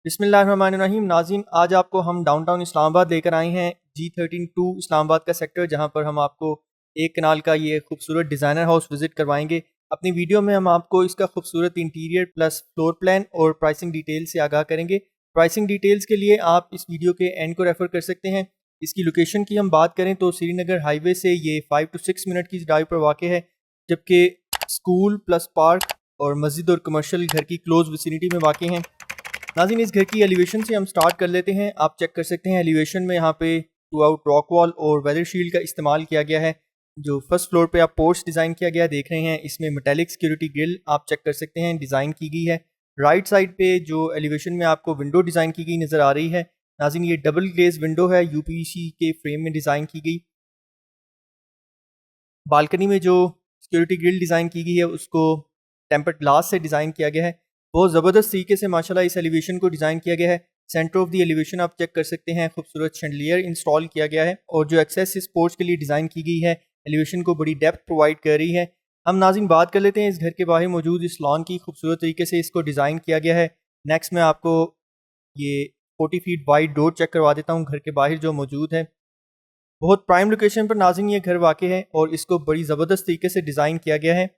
बिस्मिल्लाहिर्रहमानिर्रहीम। नाज़रीन, आज आपको हम डाउनटाउन इस्लामाबाद लेकर आए हैं G13-2 इस्लामाबाद का सेक्टर, जहां पर हम आपको एक कनाल का ये खूबसूरत डिज़ाइनर हाउस विज़िट करवाएंगे। अपनी वीडियो में हम आपको इसका खूबसूरत इंटीरियर प्लस फ्लोर प्लान और प्राइसिंग डिटेल से आगाह करेंगे। प्राइसिंग डिटेल्स के लिए आप इस वीडियो के एंड को रेफ़र कर सकते हैं। इसकी लोकेशन की हम बात करें तो श्रीनगर हाईवे से ये 5 to 6 मिनट की ड्राइव पर वाक़ है, जबकि स्कूल प्लस पार्क और मस्जिद और कमर्शियल घर की क्लोज विसिनिटी में वाक़ हैं। नाज़रीन, इस घर की एलिवेशन से हम स्टार्ट कर लेते हैं। आप चेक कर सकते हैं एलिवेशन में यहाँ पे थ्रू आउट रॉक वॉल और वेदर शील्ड का इस्तेमाल किया गया है। जो फर्स्ट फ्लोर पे आप पोर्च डिज़ाइन किया गया देख रहे हैं, इसमें मेटेलिक सिक्योरिटी ग्रिल आप चेक कर सकते हैं डिज़ाइन की गई है। राइट साइड पे जो एलिवेशन में आपको विंडो डिज़ाइन की गई नज़र आ रही है, नाज़रीन ये डबल ग्लेज विंडो है, यूपीवीसी के फ्रेम में डिज़ाइन की गई। बालकनी में जो सिक्योरिटी ग्रिल डिज़ाइन की गई है उसको टेम्पर्ड ग्लास से डिज़ाइन किया गया है। बहुत ज़बरदस्त तरीके से माशाल्लाह इस एलिवेशन को डिज़ाइन किया गया है। सेंटर ऑफ द एलिवेशन आप चेक कर सकते हैं, खूबसूरत शैंडलियर इंस्टॉल किया गया है और जो एक्सेस इस पोर्च के लिए डिज़ाइन की गई है, एलिवेशन को बड़ी डेप्थ प्रोवाइड कर रही है। हम नाज़रीन बात कर लेते हैं इस घर के बाहर मौजूद इस लॉन की। खूबसूरत तरीके से इसको डिज़ाइन किया गया है। नेक्स्ट मैं आपको ये 40 फीट वाइड डोर चेक करवा देता हूँ घर के बाहर जो मौजूद है। बहुत प्राइम लोकेशन पर नाज़रीन ये घर वाक़ है और इसको बड़ी ज़बरदस्त तरीके से डिज़ाइन किया गया है।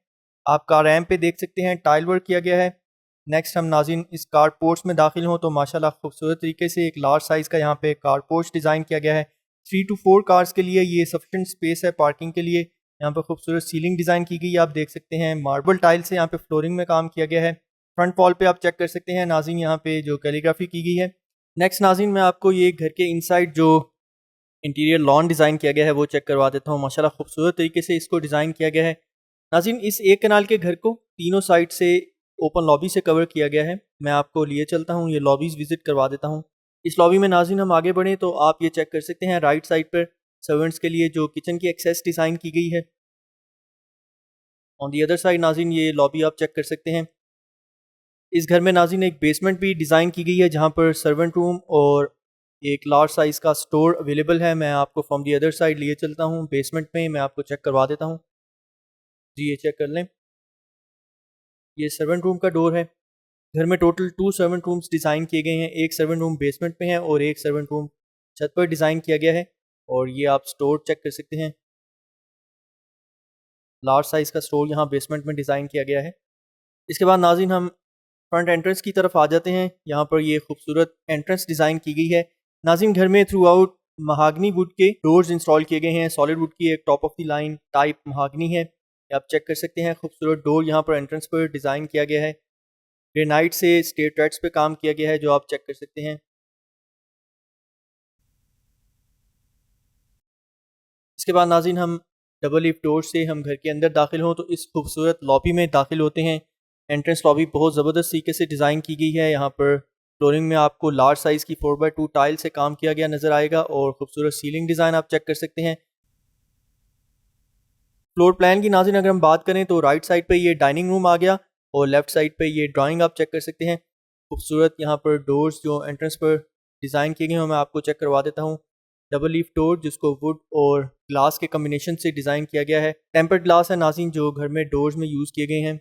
आप कार रैम्प पे देख सकते हैं टाइल वर्क किया गया है। नेक्स्ट हम नाज़रीन इस कार पोर्च में दाखिल हों तो माशाल्लाह खूबसूरत तरीके से एक लार्ज साइज़ का यहाँ पे कार पोर्च डिज़ाइन किया गया है। 3 to 4 कार्स के लिए ये सफिशेंट स्पेस है पार्किंग के लिए। यहाँ पर खूबसूरत सीलिंग डिज़ाइन की गई है, आप देख सकते हैं मार्बल टाइल से यहाँ पे फ्लोरिंग में काम किया गया है। फ्रंट वॉल पे आप चेक कर सकते हैं नाज़रीन यहाँ पे जो कैलीग्राफी की गई है। नेक्स्ट नाज़रीन मैं आपको ये घर के इनसाइड जो इंटीरियर लॉन डिज़ाइन किया गया है वो चेक करवा देता हूँ। माशाल्लाह खूबसूरत तरीके से इसको डिज़ाइन किया गया है। नाज़रीन, इस एक कनाल के घर को तीनों साइड से ओपन लॉबी से कवर किया गया है। मैं आपको लिए चलता हूँ, ये लॉबीज़ विज़िट करवा देता हूँ। इस लॉबी में नाज़रीन हम आगे बढ़ें तो आप ये चेक कर सकते हैं राइट साइड पर सर्वेंट्स के लिए जो किचन की एक्सेस डिज़ाइन की गई है। ऑन दी अदर साइड नाज़रीन ये लॉबी आप चेक कर सकते हैं। इस घर में नाज़रीन एक बेसमेंट भी डिज़ाइन की गई है जहाँ पर सर्वेंट रूम और एक लार्ज साइज़ का स्टोर अवेलेबल है। मैं आपको फ्रॉम दी अदर साइड लिए चलता हूँ बेसमेंट में, मैं आपको चेक करवा देता हूँ। जी, ये चेक कर लें, ये सर्वेंट रूम का डोर है। घर में टोटल 2 सर्वेंट रूम्स डिज़ाइन किए गए हैं। एक सर्वेंट रूम बेसमेंट में है और एक सर्वेंट रूम छत पर डिज़ाइन किया गया है। और ये आप स्टोर चेक कर सकते हैं, लार्ज साइज़ का स्टोर यहाँ बेसमेंट में डिज़ाइन किया गया है। इसके बाद नाज़रीन हम फ्रंट एंट्रेंस की तरफ आ जाते हैं। यहाँ पर ये खूबसूरत एंट्रेंस डिज़ाइन की गई है। नाज़रीन, घर में थ्रू आउट महागनी वुड के डोर्स इंस्टॉल किए गए हैं। सॉलिड वुड की एक top of the line type mahogany है, आप चेक कर सकते हैं। खूबसूरत डोर यहाँ पर एंट्रेंस पर डिज़ाइन किया गया है। ग्रेनाइट से स्टेट रेट्स पे काम किया गया है जो आप चेक कर सकते हैं। इसके बाद नाज़रीन हम डबल लिफ्ट डोर से हम घर के अंदर दाखिल हों तो इस खूबसूरत लॉबी में दाखिल होते हैं। एंट्रेंस लॉबी बहुत ज़बरदस्त तरीके से डिज़ाइन की गई है। यहाँ पर फ्लोरिंग में आपको लार्ज साइज़ की 4x2 टाइल से काम किया गया नज़र आएगा और खूबसूरत सीलिंग डिज़ाइन आप चेक कर सकते हैं। फ्लोर प्लान की नाज़रीन अगर हम बात करें तो राइट साइड पे ये डाइनिंग रूम आ गया और लेफ्ट साइड पे ये ड्राइंग आप चेक कर सकते हैं। खूबसूरत यहाँ पर डोर्स जो एंट्रेंस पर डिज़ाइन किए गए हैं मैं आपको चेक करवा देता हूँ। डबल लीफ डोर जिसको वुड और ग्लास के कम्बिनेशन से डिज़ाइन किया गया है। टेम्पर्ड ग्लास है नाज़रीन जो घर में डोर्स में यूज़ किए गए हैं।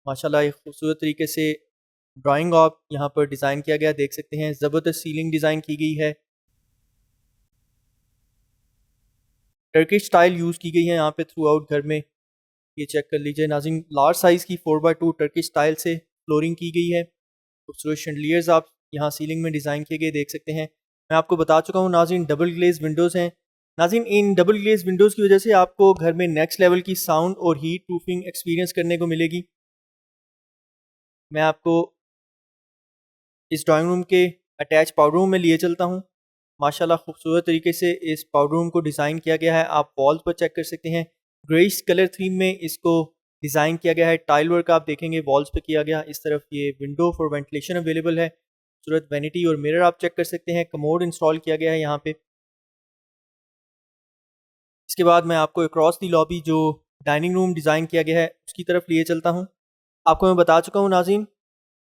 माशाल्लाह एक खूबसूरत तरीके से ड्राइंग आप यहाँ पर डिज़ाइन किया गया देख सकते हैं। ज़बरदस्त सीलिंग डिज़ाइन की गई है। टर्किश स्टाइल यूज़ की गई है यहाँ पे थ्रू आउट घर में, ये चेक कर लीजिए नाज़रीन। लार्ज साइज़ की 4x2 टर्किश स्टाइल से फ्लोरिंग की गई है। खूबसूरत शैंडलियर्स आप यहाँ सीलिंग में डिज़ाइन किए गए देख सकते हैं। मैं आपको बता चुका हूँ नाज़रीन डबल ग्लेज विंडोज़ हैं। नाज़रीन, इन डबल ग्लेज विंडोज़ की वजह से आपको घर में नेक्स्ट लेवल की साउंड और हीट प्रूफिंग एक्सपीरियंस करने को मिलेगी। मैं आपको इस ड्राइंग रूम के अटैच पाउडर रूम में लिए चलता हूँ। माशाल्लाह खूबसूरत तरीके से इस पाउडर रूम को डिज़ाइन किया गया है, आप वॉल्स पर चेक कर सकते हैं। ग्रेइश कलर थीम में इसको डिज़ाइन किया गया है। टाइल वर्क आप देखेंगे वॉल्स पे किया गया। इस तरफ ये विंडो फॉर वेंटिलेशन अवेलेबल है। खूबसूरत वैनिटी और मिरर आप चेक कर सकते हैं। कमोड इंस्टॉल किया गया है यहाँ पे। इसके बाद मैं आपको अक्रॉस दी लॉबी जो डाइनिंग रूम डिज़ाइन किया गया है उसकी तरफ लिए चलता हूँ। आपको मैं बता चुका हूँ नाज़रीन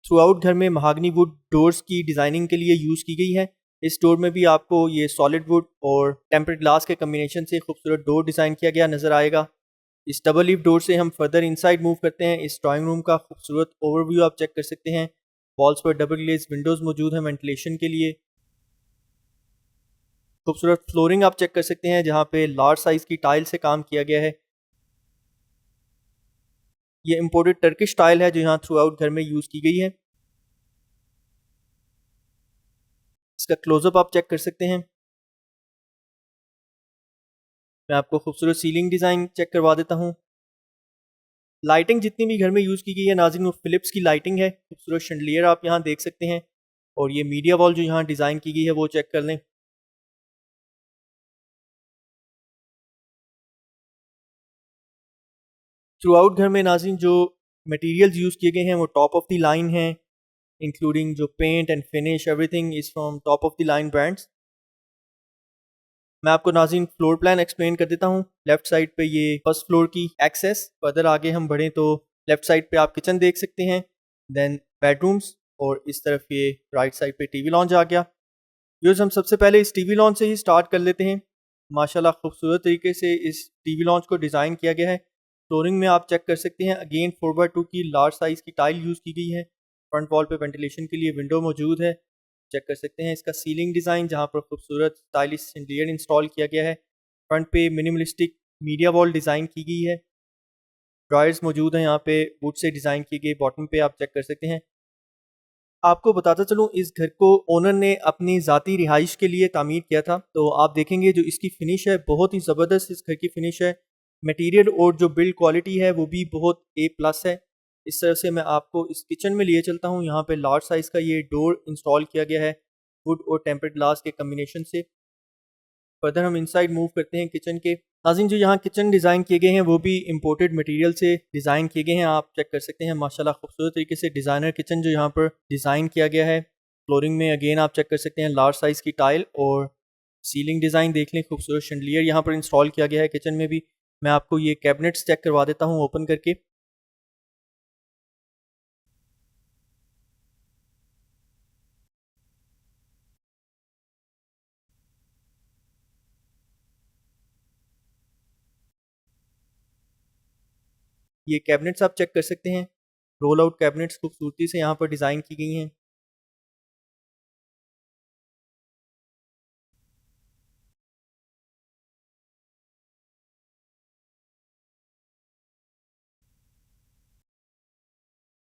थ्रू आउट घर में महागनी वुड डोर्स की डिज़ाइनिंग के लिए यूज़ की गई है। इस डोर में भी आपको ये सॉलिड वुड और टेम्पर्ड ग्लास के कम्बिनेशन से खूबसूरत डोर डिज़ाइन किया गया नज़र आएगा। इस डबल लीफ डोर से हम फर्दर इनसाइड मूव करते हैं। इस ड्राइंग रूम का खूबसूरत ओवरव्यू आप चेक कर सकते हैं। वॉल्स पर डबल ग्लेज विंडोज़ मौजूद हैं वेंटिलेशन के लिए। खूबसूरत फ्लोरिंग आप चेक कर सकते हैं जहाँ पे लार्ज साइज़ की टाइल से काम किया गया है। ये इम्पोर्टेड टर्किश टाइल है जो यहाँ थ्रू आउट घर में यूज़ की गई है। इसका क्लोजअप आप चेक कर सकते हैं। मैं आपको खूबसूरत सीलिंग डिज़ाइन चेक करवा देता हूँ। लाइटिंग जितनी भी घर में यूज़ की गई है नाज़रीन वो फ़िलिप्स की लाइटिंग है। खूबसूरत शैंडलियर आप यहाँ देख सकते हैं और ये मीडिया वॉल जो यहाँ डिज़ाइन की गई है वो चेक कर लें। थ्रू आउट घर में नाज़रीन जो मटेरियल्स यूज़ किए गए हैं वो टॉप ऑफ द लाइन हैं, इंक्लूडिंग जो paint and finish everything is from top of the line brands. मैं आपको नाज़रीन फ्लोर प्लान एक्सप्लेन कर देता हूँ। लेफ्ट साइड पे ये फर्स्ट फ्लोर की एक्सेस, फर्दर आगे हम बढ़ें तो लेफ्ट साइड पे आप किचन देख सकते हैं, देन बेडरूम्स और इस तरफ ये राइट साइड पे टीवी लॉन्च आ गया। व्यूअर्स हम सबसे पहले इस टीवी लॉन्च से ही स्टार्ट कर लेते हैं। माशाल्लाह खूबसूरत तरीके से इस टीवी लॉन्च को डिज़ाइन किया गया है। फ्लोरिंग में आप चेक कर सकते हैं अगेन 4x2 की लार्ज साइज़ की टाइल यूज़ की गई है। फ्रंट वॉल पे वेंटिलेशन के लिए विंडो मौजूद है, चेक कर सकते हैं। इसका सीलिंग डिज़ाइन जहाँ पर खूबसूरत स्टाइलिश शैंडिलियर इंस्टॉल किया गया है। फ्रंट पे मिनिमलिस्टिक मीडिया वॉल डिज़ाइन की गई है। ड्रायर्स मौजूद हैं यहाँ पे वुड से डिज़ाइन की गई, बॉटम पे आप चेक कर सकते हैं। आपको बताता चलूँ इस घर को ओनर ने अपनी ज़ाती रिहाइश के लिए तामीर किया था, तो आप देखेंगे जो इसकी फ़िनिश है बहुत ही ज़बरदस्त इस घर की फ़िनिश है। मटेरियल और जो बिल्ड क्वालिटी है वो भी बहुत ए प्लस है। इस तरह से मैं आपको इस किचन में लिए चलता हूँ। यहाँ पे लार्ज साइज़ का ये डोर इंस्टॉल किया गया है वुड और टेम्पर्ड ग्लास के कम्बिनेशन से। फर्दर हम इनसाइड मूव करते हैं किचन के। नाज़रीन जो यहाँ किचन डिज़ाइन किए गए हैं वो भी इंपोर्टेड मटेरियल से डिज़ाइन किए गए हैं, आप चेक कर सकते हैं। माशाल्लाह खूबसूरत तरीके से डिज़ाइनर किचन जो यहाँ पर डिज़ाइन किया गया है। फ्लोरिंग में अगेन आप चेक कर सकते हैं लार्ज साइज़ की टाइल और सीलिंग डिज़ाइन देख लें, खूबसूरत शैंडलियर यहाँ पर इंस्टॉल किया गया है किचन में भी। मैं आपको ये कैबिनेट्स चेक करवा देता हूँ ओपन करके। ये कैबिनेट्स आप चेक कर सकते हैं, रोल आउट कैबिनेट्स खूबसूरती से यहाँ पर डिज़ाइन की गई हैं।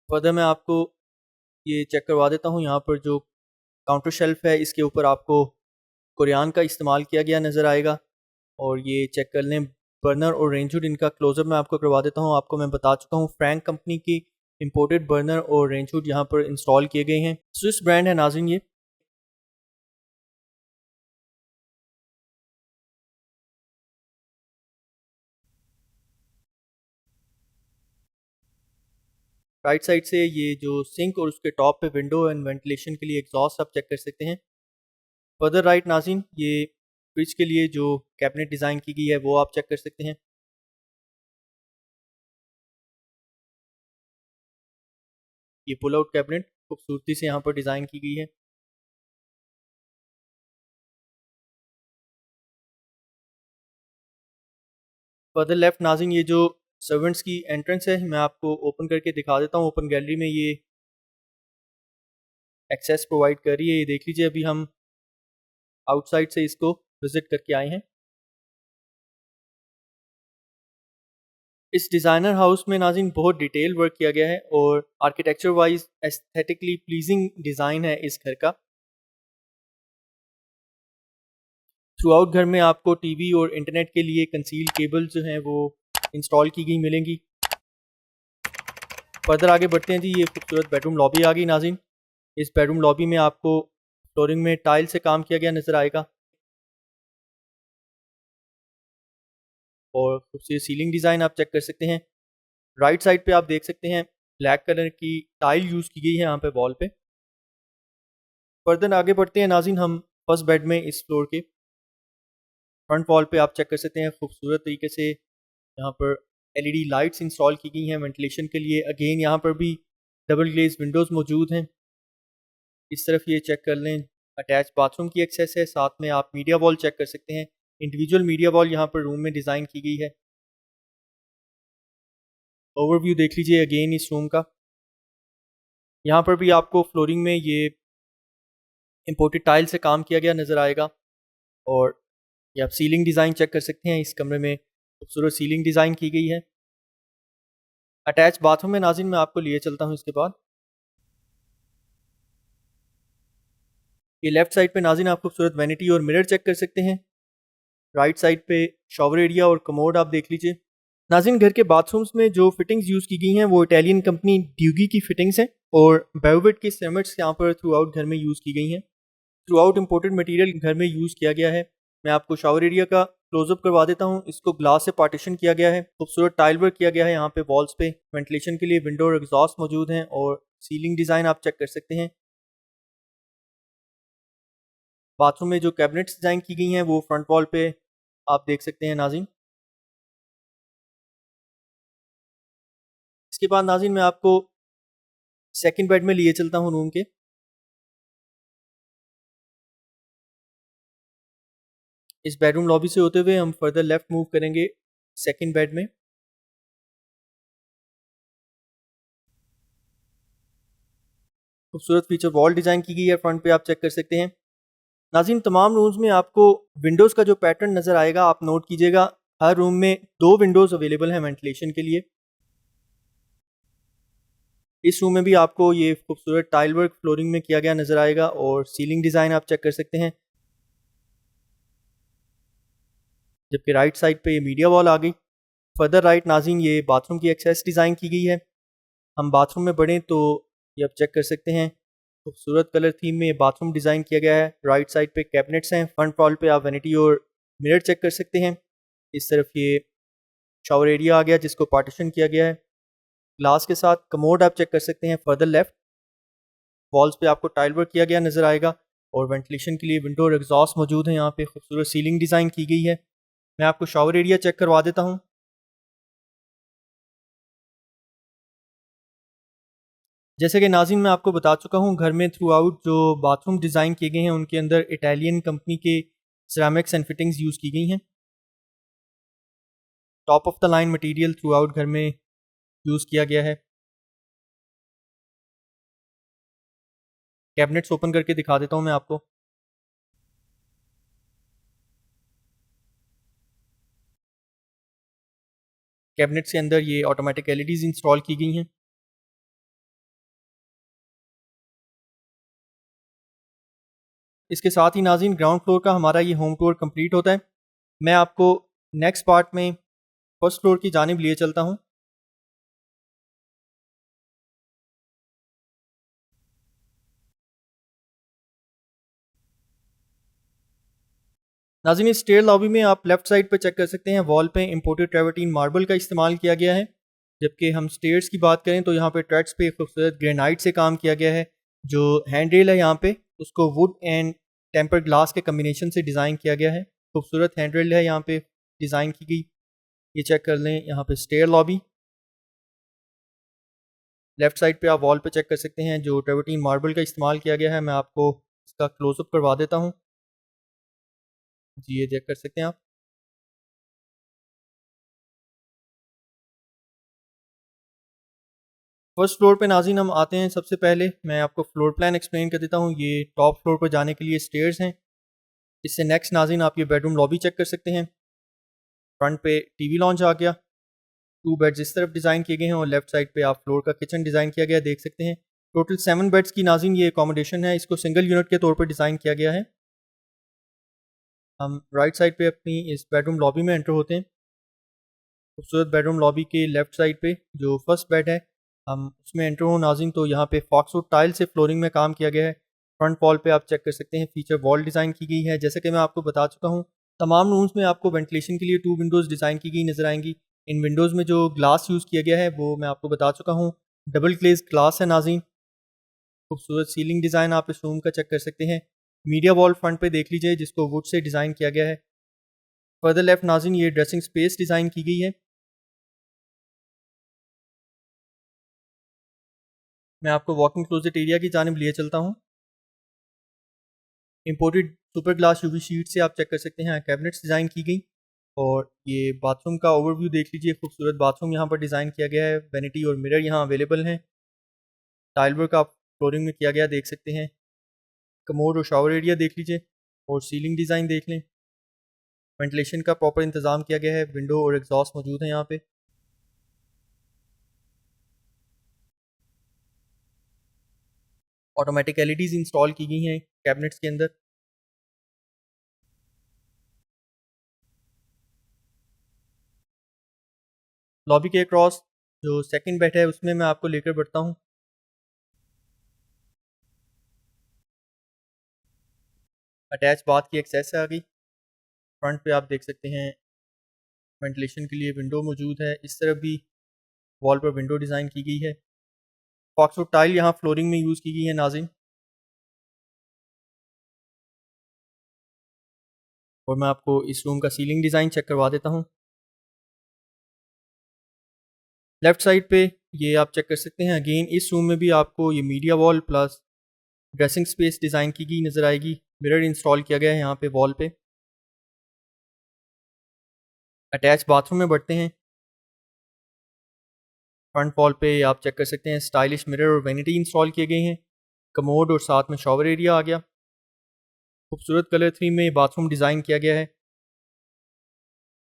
फर्दर मैं आपको ये चेक करवा देता हूँ, यहाँ पर जो काउंटर शेल्फ है इसके ऊपर आपको कुरान का इस्तेमाल किया गया नज़र आएगा। और ये चेक कर लें बर्नर और रेंज हुड, इनका क्लोजअप मैं आपको करवा देता हूँ। आपको मैं बता चुका हूँ फ्रैंक कंपनी की इंपोर्टेड बर्नर और रेंज हुड यहाँ पर इंस्टॉल किए गए हैं। स्विस ब्रांड है नाज़रीन ये। राइट साइड से ये जो सिंक और उसके टॉप पे विंडो एंड वेंटिलेशन के लिए एग्जॉस्ट आप चेक कर सकते हैं। फर्दर राइट नाज़रीन ये फ्रिज के लिए जो कैबिनेट डिज़ाइन की गई है वो आप चेक कर सकते हैं। ये पुल आउट कैबिनेट खूबसूरती से यहाँ पर डिज़ाइन की गई है। फर्दर लेफ्ट नाज़रीन ये जो सर्वेंट्स की एंट्रेंस है मैं आपको ओपन करके दिखा देता हूँ। ओपन गैलरी में ये एक्सेस प्रोवाइड कर रही है, ये देख लीजिए। अभी हम आउटसाइड से इसको विजिट करके आए हैं। इस डिज़ाइनर हाउस में नाज़रीन बहुत डिटेल वर्क किया गया है और architecture wise aesthetically pleasing design है इस घर का। थ्रू आउट घर में आपको टीवी और इंटरनेट के लिए कंसील केबल जो हैं वो इंस्टॉल की गई मिलेंगी। फर्दर आगे बढ़ते हैं जी, ये खूबसूरत बेडरूम लॉबी आ गई नाज़रीन। इस बेडरूम लॉबी में आपको फ्लोरिंग में टाइल से काम किया गया नज़र आएगा और खूबसूरत सीलिंग डिज़ाइन आप चेक कर सकते हैं। राइट साइड पे आप देख सकते हैं ब्लैक कलर की टाइल यूज़ की गई है यहाँ पे वॉल पे। फर्दर आगे बढ़ते हैं नाज़रीन हम फर्स्ट बेड में इस फ्लोर के। फ्रंट वॉल पे आप चेक कर सकते हैं खूबसूरत तरीके से यहाँ पर एलईडी लाइट्स इंस्टॉल की गई हैं वेंटिलेशन के लिए। अगेन यहाँ पर भी डबल ग्लेज विंडोज़ मौजूद हैं। इस तरफ ये चेक कर लें अटैच बाथरूम की एक्सेस है, साथ में आप मीडिया वॉल चेक कर सकते हैं। इंडिविजुअल मीडिया वॉल यहाँ पर रूम में डिज़ाइन की गई है। ओवरव्यू देख लीजिए अगेन इस रूम का। यहाँ पर भी आपको फ्लोरिंग में ये इम्पोर्टेड टाइल से काम किया गया नज़र आएगा। और ये आप सीलिंग डिज़ाइन चेक कर सकते हैं, इस कमरे में खूबसूरत सीलिंग डिज़ाइन की गई है। अटैच बाथरूम में नाज़रीन मैं आपको लिए चलता हूँ इसके बाद। ये लेफ्ट साइड पे नाज़रीन आप खूबसूरत वैनिटी और मिरर चेक कर सकते हैं। राइट साइड पे शॉवर एरिया और कमोड आप देख लीजिए। नाज़रीन घर के बाथरूम्स में जो फिटिंग्स यूज़ की गई हैं वो इटालियन कंपनी ड्यूगी की फिटिंग्स हैं और बेवविट की सेमेंट्स यहाँ पर थ्रू आउट घर में यूज़ की गई हैं। थ्रू आउट इम्पोर्टेड मटीरियल घर में यूज़ किया गया है। मैं आपको शॉवर एरिया का क्लोजअप करवा देता हूँ। इसको ग्लास से पार्टीशन किया गया है, खूबसूरत टाइल वर्क किया गया है। यहाँ पे वॉल्स पे वेंटिलेशन के लिए विंडो और एग्जॉस्ट मौजूद हैं और सीलिंग डिज़ाइन आप चेक कर सकते हैं। बाथरूम में जो कैबिनेट्स डिज़ाइन की गई हैं वो फ्रंट वॉल पे आप देख सकते हैं नाज़रीन। इसके बाद नाज़रीन मैं आपको सेकंड बेड में लिए चलता हूँ रूम के। इस बेडरूम लॉबी से होते हुए हम फर्दर लेफ्ट मूव करेंगे सेकंड बेड में। खूबसूरत फीचर वॉल डिज़ाइन की गई है, फ्रंट पे आप चेक कर सकते हैं। नाज़रीन तमाम रूम्स में आपको विंडोज़ का जो पैटर्न नज़र आएगा आप नोट कीजिएगा। हर रूम में 2 विंडोज़ अवेलेबल हैं वेंटिलेशन के लिए। इस रूम में भी आपको ये खूबसूरत टाइल वर्क फ्लोरिंग में किया गया नज़र आएगा और सीलिंग डिज़ाइन आप चेक कर सकते हैं। जबकि राइट साइड पे ये मीडिया वॉल आ गई। फर्दर राइट नाज़रीन ये बाथरूम की एक्सेस डिज़ाइन की गई है। हम बाथरूम में बढ़ें तो ये आप चेक कर सकते हैं, खूबसूरत कलर थीम में ये बाथरूम डिज़ाइन किया गया है। राइट साइड पे कैबिनेट्स हैं, फ्रंट वॉल पे आप वैनिटी और मिरर चेक कर सकते हैं। इस तरफ ये शावर एरिया आ गया जिसको पार्टीशन किया गया है ग्लास के साथ। कमोड आप चेक कर सकते हैं फर्दर लेफ्ट। वॉल्स पे आपको टाइल वर्क किया गया नज़र आएगा और वेंटिलेशन के लिए विंडो और एग्जॉस्ट मौजूद है। यहाँ पे खूबसूरत सीलिंग डिज़ाइन की गई है। मैं आपको शावर एरिया चेक करवा देता हूँ। जैसे कि नाज़रीन मैं आपको बता चुका हूँ, घर में थ्रू आउट जो बाथरूम डिज़ाइन किए गए हैं उनके अंदर इटालियन कंपनी के सिरेमिक्स एंड फिटिंग्स यूज़ की गई हैं। Top of the line material through out घर में यूज़ किया गया है। कैबिनेट्स ओपन करके दिखा देता हूँ मैं आपको। कैबिनेट्स के अंदर ये ऑटोमेटिक एलईडीज़ इंस्टॉल की गई हैं। इसके साथ ही नाज़रीन ग्राउंड फ्लोर का हमारा ये होम टूर कंप्लीट होता है। मैं आपको नेक्स्ट पार्ट में फर्स्ट फ्लोर की जानिब लिए चलता हूँ। नाज़रीन इस स्टेयर लॉबी में आप लेफ्ट साइड पर चेक कर सकते हैं, वॉल पे इंपोर्टेड ट्रेवर्टीन मार्बल का इस्तेमाल किया गया है। जबकि हम स्टेयर्स की बात करें तो यहाँ पे ट्रेड्स पे खूबसूरत ग्रेनाइट से काम किया गया है। जो हैंड रेल है यहाँ पे उसको वुड एंड टेम्पर्ड ग्लास के कम्बिनेशन से डिज़ाइन किया गया है। खूबसूरत हैंड रेल है यहाँ पे डिज़ाइन की गई। ये चेक कर लें, यहाँ पे स्टेयर लॉबी। लेफ्ट साइड पे आप वॉल पे चेक कर सकते हैं जो ट्रेवर्टीन मार्बल का इस्तेमाल किया गया है। मैं आपको इसका क्लोजअप करवा देता हूँ। जी ये चेक कर सकते हैं आप। फर्स्ट फ्लोर पे नाज़रीन हम आते हैं। सबसे पहले मैं आपको फ्लोर प्लान एक्सप्लेन कर देता हूँ। ये टॉप फ्लोर पर जाने के लिए स्टेयर्स हैं। इससे नेक्स्ट नाज़रीन आप ये बेडरूम लॉबी चेक कर सकते हैं। फ्रंट पे टीवी लॉन्च आ गया। 2 बेड्स इस तरफ डिज़ाइन किए गए हैं और लेफ्ट साइड पे आप फ्लोर का किचन डिज़ाइन किया गया है, देख सकते हैं। टोटल 7 बेड्स की नाज़रीन ये अकोमोडेशन है। इसको सिंगल यूनिट के तौर पर डिज़ाइन किया गया है। हम राइट साइड पे अपनी इस बेडरूम लॉबी में एंटर होते हैं। खूबसूरत बेडरूम लॉबी के लेफ्ट साइड पे जो फर्स्ट बेड है हम उसमें एंटर हो नाज़रीन तो यहाँ पे फॉक्सवुड टाइल से फ्लोरिंग में काम किया गया है। फ्रंट वॉल पे आप चेक कर सकते हैं, फीचर वॉल डिज़ाइन की गई है। जैसे कि मैं आपको बता चुका हूँ, तमाम रूम्स में आपको वेंटिलेशन के लिए 2 विंडोज़ डिज़ाइन की गई नज़र आएंगी। इन विंडोज़ में जो ग्लास यूज़ किया गया है वो मैं आपको बता चुका हूँ, डबल ग्लेज ग्लास है नाज़रीन। खूबसूरत सीलिंग डिज़ाइन आप इस रूम का चेक कर सकते हैं। मीडिया वॉल फ्रंट पे देख लीजिए जिसको वुड से डिज़ाइन किया गया है। फर्दर लेफ्ट नाज़रीन ये ड्रेसिंग स्पेस डिज़ाइन की गई है। मैं आपको वॉकिंग क्लोजेट एरिया की जानिब लिए चलता हूँ। Imported super glass UV sheet से आप चेक कर सकते हैं कैबिनेट्स डिज़ाइन की गई। और ये बाथरूम का ओवरव्यू देख लीजिए, खूबसूरत बाथरूम यहाँ पर डिज़ाइन किया गया है। वैनिटी और मिरर यहाँ अवेलेबल हैं। टाइल वर्क आप फ्लोरिंग में किया गया देख सकते हैं। कमोड और शावर एरिया देख लीजिए और सीलिंग डिज़ाइन देख लें। वेंटिलेशन का प्रॉपर इंतज़ाम किया गया है, विंडो और एग्जॉस्ट मौजूद है यहाँ पे। ऑटोमेटिक एलईडीज़ इंस्टॉल की गई हैं कैबिनेट्स के अंदर। लॉबी के अक्रॉस जो सेकंड बेड है उसमें मैं आपको लेकर बढ़ता हूँ। अटैच बाथ की एक्सेस आ गई। फ्रंट पे आप देख सकते हैं वेंटिलेशन के लिए विंडो मौजूद है। इस तरफ भी वॉल पर विंडो डिज़ाइन की गई है। फॉक्सवुड टाइल यहाँ फ्लोरिंग में यूज़ की गई है नाज़रीन। और मैं आपको इस रूम का सीलिंग डिज़ाइन चेक करवा देता हूँ। लेफ़्ट साइड पे ये आप चेक कर सकते हैं। अगेन इस रूम में भी आपको ये media wall plus dressing space design की गई नज़र आएगी। मिरर इंस्टॉल किया गया है यहाँ पे वॉल पे। अटैच बाथरूम में बढ़ते हैं। फ्रंट वॉल पे आप चेक कर सकते हैं स्टाइलिश मिरर और वैनिटी इंस्टॉल किए गए हैं। कमोड और साथ में शॉवर एरिया आ गया। खूबसूरत कलर थीम में बाथरूम डिज़ाइन किया गया है।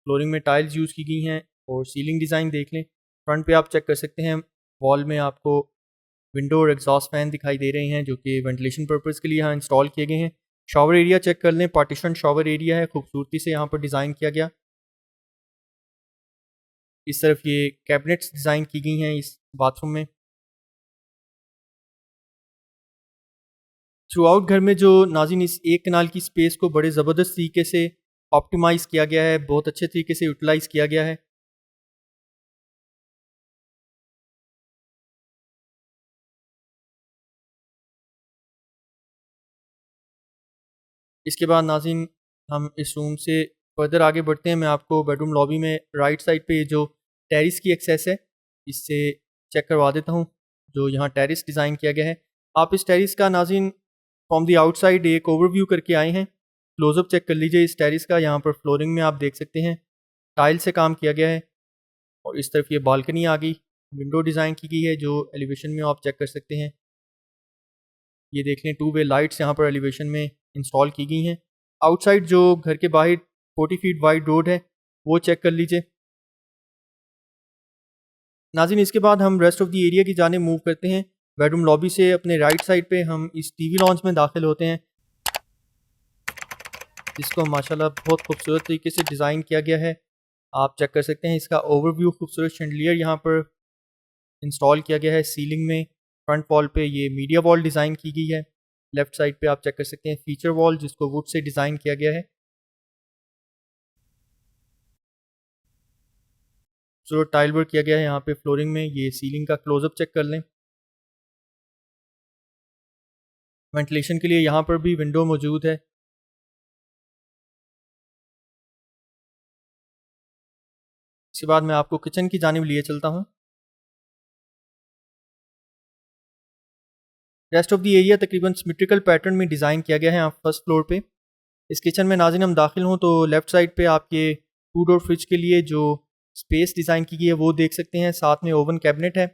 फ्लोरिंग में टाइल्स यूज़ की गई हैं और सीलिंग डिज़ाइन देख लें। फ्रंट पे आप चेक कर सकते हैं वॉल में आपको विंडो और एग्जॉस्ट फैन दिखाई दे रहे हैं जो कि वेंटिलेशन पर्पज़ के लिए यहाँ इंस्टॉल किए गए हैं। शॉवर एरिया चेक कर लें। पार्टीशन शॉवर एरिया है, खूबसूरती से यहाँ पर डिज़ाइन किया गया। इस तरफ ये कैबिनेट्स डिज़ाइन की गई हैं इस बाथरूम में। थ्रू आउट घर में जो नाज़रीन इस एक कनाल की स्पेस को बड़े ज़बरदस्त तरीके से ऑप्टिमाइज़ किया गया है, बहुत अच्छे तरीके से यूटिलाइज़ किया गया है। इसके बाद नाज़रीन हम इस रूम से फर्दर आगे बढ़ते हैं। मैं आपको बेडरूम लॉबी में राइट साइड पे ये जो टेरिस की एक्सेस है इससे चेक करवा देता हूँ। जो यहाँ टेरिस डिज़ाइन किया गया है, आप इस टेरिस का नाज़रीन फ्रॉम दी आउटसाइड एक ओवरव्यू करके आए हैं। क्लोजअप चेक कर लीजिए इस टेरिस का। यहाँ पर फ्लोरिंग में आप देख सकते हैं टाइल से काम किया गया है। और इस तरफ ये बालकनी आ गई, विंडो डिज़ाइन की गई है जो एलिवेशन में आप चेक कर सकते हैं। ये देख लें 2 वे लाइट्स यहाँ पर एलिवेशन में इंस्टॉल की गई हैं। आउटसाइड जो घर के बाहर 40 फीट वाइड रोड है वो चेक कर लीजिए। नाज़रीन इसके बाद हम रेस्ट ऑफ द एरिया की जाने मूव करते हैं। बेडरूम लॉबी से अपने राइट साइड पे हम इस टीवी लॉन्च में दाखिल होते हैं जिसको माशाल्लाह बहुत खूबसूरत तरीके से डिज़ाइन किया गया है। आप चेक कर सकते हैं इसका ओवरव्यू। खूबसूरत शैंडलियर यहाँ पर इंस्टॉल किया गया है सीलिंग में। फ्रंट वॉल पे ये मीडिया वॉल डिज़ाइन की गई है। लेफ्ट साइड पे आप चेक कर सकते हैं फीचर वॉल जिसको वुड से डिज़ाइन किया गया है। जो टाइल वर्क किया गया है यहाँ पे फ्लोरिंग में। ये सीलिंग का क्लोजअप चेक कर लें। वेंटिलेशन के लिए यहाँ पर भी विंडो मौजूद है। इसके बाद मैं आपको किचन की जानिब लिए चलता हूँ। रेस्ट ऑफ द एरिया तकरीबन सिमेट्रिकल पैटर्न में डिज़ाइन किया गया है यहाँ फर्स्ट फ्लोर पे। इस किचन में नाज़रीन हम दाखिल हों तो लेफ़्ट साइड पे आपके 2 डोर फ्रिज के लिए जो स्पेस डिज़ाइन की गई है वो देख सकते हैं। साथ में ओवन कैबिनेट है।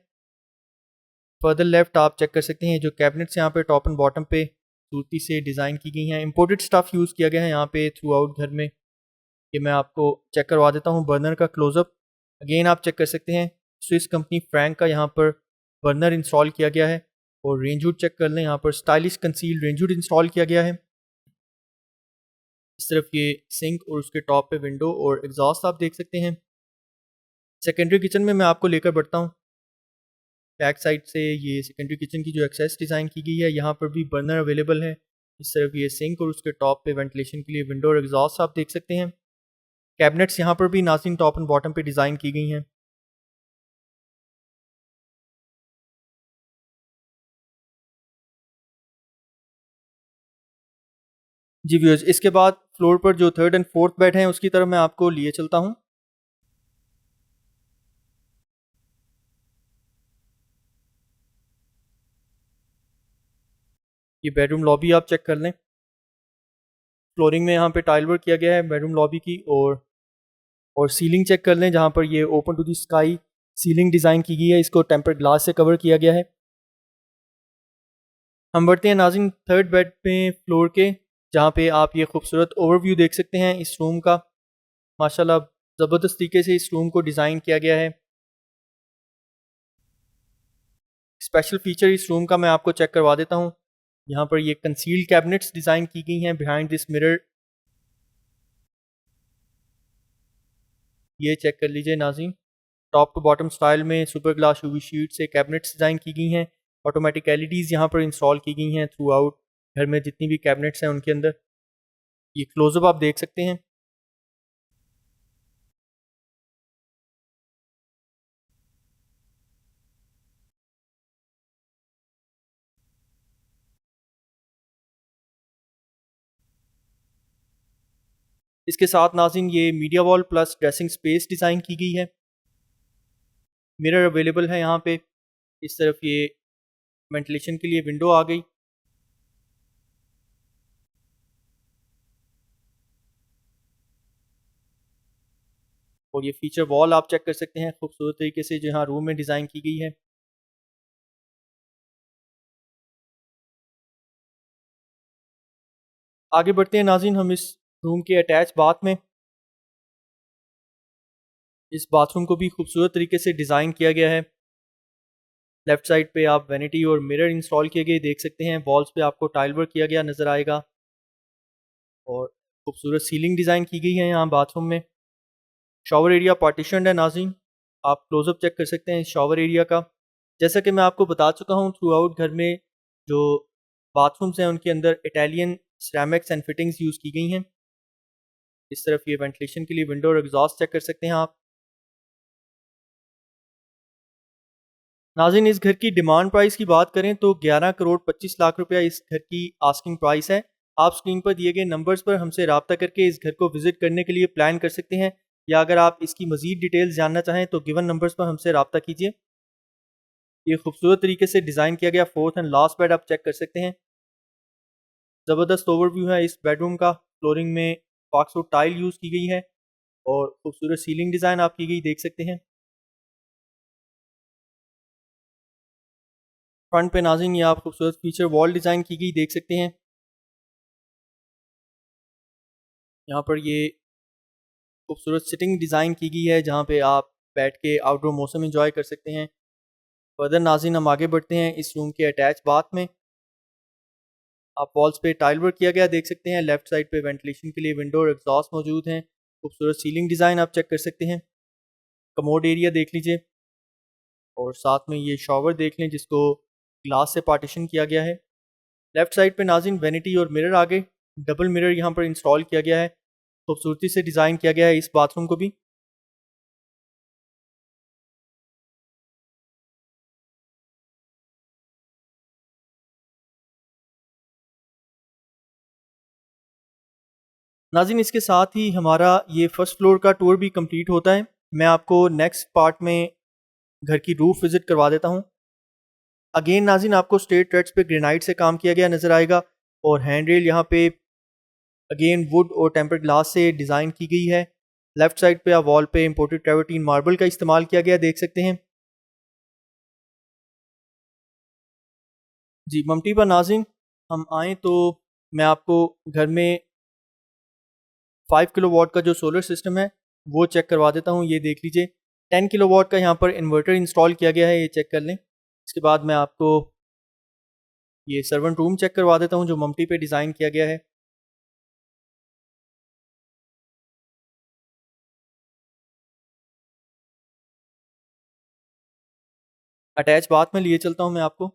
फर्दर लेफ्ट आप चेक कर सकते हैं जो कैबिनेट्स यहाँ पे टॉप एंड बॉटम पे सूती से डिज़ाइन की गई हैं। इंपोर्टेड स्टफ़ यूज़ किया गया है यहाँ पे थ्रू आउट घर में। ये मैं आपको चेक करवा देता हूँ बर्नर का क्लोजअप। अगेन आप चेक कर सकते हैं स्विस कंपनी फ्रैंक का यहाँ पर बर्नर इंस्टॉल किया गया है। और रेंज हुड चेक कर लें, यहाँ पर stylish conceal range hood install किया गया है। इस तरफ ये सिंक और उसके टॉप पे विंडो और एग्जॉस्ट आप देख सकते हैं। सेकेंडरी किचन में मैं आपको लेकर बढ़ता हूँ। बैक साइड से ये सेकेंडरी किचन की जो एक्सेस डिज़ाइन की गई है यहाँ पर भी बर्नर अवेलेबल है। इस तरफ ये सिंक और उसके टॉप पे वेंटिलेशन के लिए विंडो और एग्जॉस्ट आप देख सकते हैं। कैबिनेट्स यहाँ पर भी नाज़रीन टॉप एंड बॉटम पे डिज़ाइन की गई हैं। जी व्यूअर्स, इसके बाद फ्लोर पर जो थर्ड एंड फोर्थ बेड हैं उसकी तरफ मैं आपको लिए चलता हूँ। ये बेडरूम लॉबी आप चेक कर लें। फ्लोरिंग में यहाँ पे टाइल वर्क किया गया है बेडरूम लॉबी की। और सीलिंग चेक कर लें जहाँ पर ये open to the sky ceiling design की गई है। इसको टेम्पर्ड ग्लास से कवर किया गया है। हम बढ़ते हैं नाज़रीन थर्ड बेड पे फ्लोर के, जहाँ पे आप ये खूबसूरत ओवरव्यू देख सकते हैं इस रूम का। माशाल्लाह ज़बरदस्त तरीके से इस रूम को डिज़ाइन किया गया है। स्पेशल फीचर इस रूम का मैं आपको चेक करवा देता हूँ। यहाँ पर ये कंसील्ड कैबिनेट्स डिज़ाइन की गई हैं बिहाइंड दिस मिरर। ये चेक कर लीजिए नाज़रीन, टॉप टू बॉटम स्टाइल में सुपर ग्लास यूवी शीट से कैबिनेट्स डिज़ाइन की गई हैं। ऑटोमेटिक एलईडीज़ यहाँ पर इंस्टॉल की गई हैं थ्रू आउट घर में जितनी भी कैबिनेट्स हैं उनके अंदर। ये क्लोजअप आप देख सकते हैं। इसके साथ नाज़रीन ये media wall plus dressing space design की गई है। मिरर अवेलेबल है यहाँ पे। इस तरफ ये वेंटिलेशन के लिए विंडो आ गई। और ये फीचर वॉल आप चेक कर सकते हैं खूबसूरत तरीके से जो यहाँ रूम में डिज़ाइन की गई है। आगे बढ़ते हैं नाज़रीन हम इस रूम के अटैच बाथ में। इस बाथरूम को भी खूबसूरत तरीके से डिज़ाइन किया गया है। लेफ्ट साइड पे आप वैनिटी और मिरर इंस्टॉल किए गए देख सकते हैं। वॉल्स पे आपको टाइल वर्क किया गया नज़र आएगा और खूबसूरत सीलिंग डिज़ाइन की गई है यहाँ बाथरूम में। शॉवर एरिया पार्टीशन है नाज़रीन, आप क्लोजअप चेक कर सकते हैं इस शॉवर एरिया का। जैसा कि मैं आपको बता चुका हूँ थ्रू आउट घर में जो बाथरूम्स हैं उनके अंदर Italian ceramics and fittings use की गई हैं। इस तरफ ये वेंटिलेशन के लिए विंडो और एग्जॉस्ट चेक कर सकते हैं आप। नाज़रीन इस घर की डिमांड प्राइस की बात करें तो 11 करोड़ 25 लाख रुपया इस घर की आस्किंग प्राइस है। आप स्क्रीन पर दिए गए नंबर्स पर हमसे रब्ता करके इस घर को विजिट करने के लिए प्लान कर सकते हैं, या अगर आप इसकी मजीद डिटेल्स जानना चाहें तो गिवन नंबर्स पर हमसे रब्ता कीजिए। ये खूबसूरत तरीके से डिज़ाइन किया गया फोर्थ एंड लास्ट बेड आप चेक कर सकते हैं। ज़बरदस्त ओवरव्यू है इस बेडरूम का। फ्लोरिंग में फॉक्सवुड टाइल यूज़ की गई है और खूबसूरत सीलिंग डिज़ाइन आप की गई देख सकते हैं। फ्रंट पे नाज़रीन ये आप खूबसूरत फीचर वॉल डिज़ाइन की गई देख सकते हैं। यहाँ पर ये खूबसूरत सिटिंग डिज़ाइन की गई है जहाँ पे आप बैठ के आउटडोर मौसम इंजॉय कर सकते हैं। फर्दर नाज़रीन हम आगे बढ़ते हैं इस रूम के अटैच बाथ में। आप वॉल्स पे टाइल वर्क किया गया देख सकते हैं। लेफ्ट साइड पे वेंटिलेशन के लिए विंडो और एग्जॉस्ट मौजूद हैं। खूबसूरत सीलिंग डिज़ाइन आप चेक कर सकते हैं। कमोड एरिया देख लीजिए और साथ में ये शॉवर देख लें जिसको ग्लास से पार्टीशन किया गया है। लेफ्ट साइड पे नाज़रीन वैनिटी और मिरर आगे डबल मिरर यहाँ पर इंस्टॉल किया गया है। खूबसूरती से डिज़ाइन किया गया है इस बाथरूम को भी। नाज़रीन इसके साथ ही हमारा ये फर्स्ट फ्लोर का टूर भी कंप्लीट होता है। मैं आपको नेक्स्ट पार्ट में घर की रूफ विजिट करवा देता हूँ। अगेन नाज़रीन आपको स्ट्रेट ट्रेड्स पे ग्रेनाइट से काम किया गया नज़र आएगा और हैंड रेल यहाँ पे अगेन वुड और टेम्पर्ड ग्लास से डिज़ाइन की गई है। लेफ्ट साइड पे आप वॉल पे इंपोर्टेड ट्रेवर्टीन मार्बल का इस्तेमाल किया गया देख सकते हैं। जी ममटी पर नाज़रीन हम आएँ तो मैं आपको घर में 5 किलोवाट का जो सोलर सिस्टम है वो चेक करवा देता हूँ। ये देख लीजिए 10 किलोवाट का यहाँ पर इन्वर्टर इंस्टॉल किया गया है, ये चेक कर लें। इसके बाद मैं आपको ये सर्वेंट रूम चेक करवा देता हूँ जो ममटी पे डिज़ाइन किया गया है। अटैच बाथ में लिए चलता हूँ मैं आपको।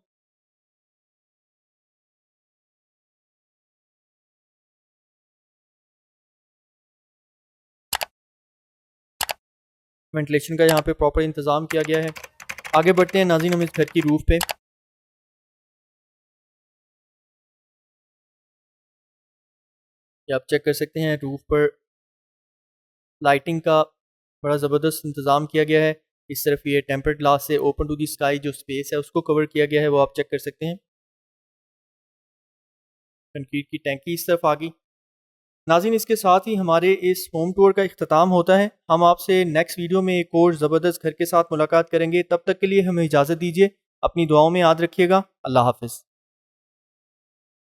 वेंटिलेशन का यहाँ पे प्रॉपर इंतज़ाम किया गया है। आगे बढ़ते हैं नाज़रीन हम इस घर की रूफ पे। ये आप चेक कर सकते हैं रूफ पर लाइटिंग का बड़ा ज़बरदस्त इंतज़ाम किया गया है। इस तरफ ये टेम्पर्ड ग्लास से ओपन टू दी स्काई जो स्पेस है उसको कवर किया गया है, वो आप चेक कर सकते हैं। कंक्रीट की टैंकी इस तरफ आ गई। नाज़रीन इसके साथ ही हमारे इस होम टूर का इख्तिताम होता है। हम आपसे नेक्स्ट वीडियो में एक और ज़बरदस्त घर के साथ मुलाकात करेंगे। तब तक के लिए हमें इजाज़त दीजिए। अपनी दुआओं में याद रखिएगा। अल्लाह हाफ़िज़।